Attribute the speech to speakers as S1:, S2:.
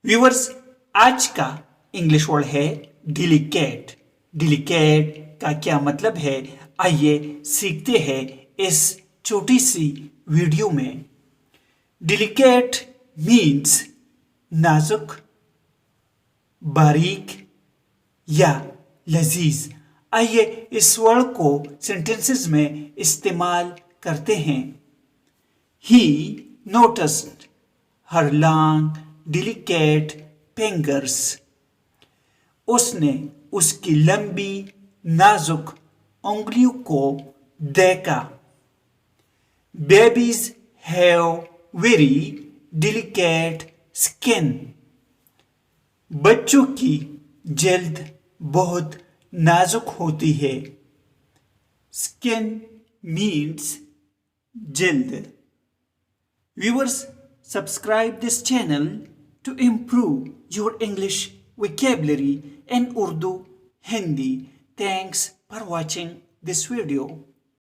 S1: Viewers, आज का English word है डिलिकेट। डिलिकेट का क्या मतलब है, आइए सीखते हैं इस छोटी सी वीडियो में। डिलिकेट मीन्स नाजुक, बारीक या लजीज। आइए इस वर्ड को सेंटेंसेस में इस्तेमाल करते हैं। He noticed her long, delicate fingers. उसने उसकी लंबी, नाजुक उंगलियों को देखा। Babies have very delicate skin. बच्चों की जल्द बहुत नाजुक होती है। Skin means जल्द। Viewers, subscribe this channel to improve your English vocabulary in Urdu, Hindi. Thanks for watching this video.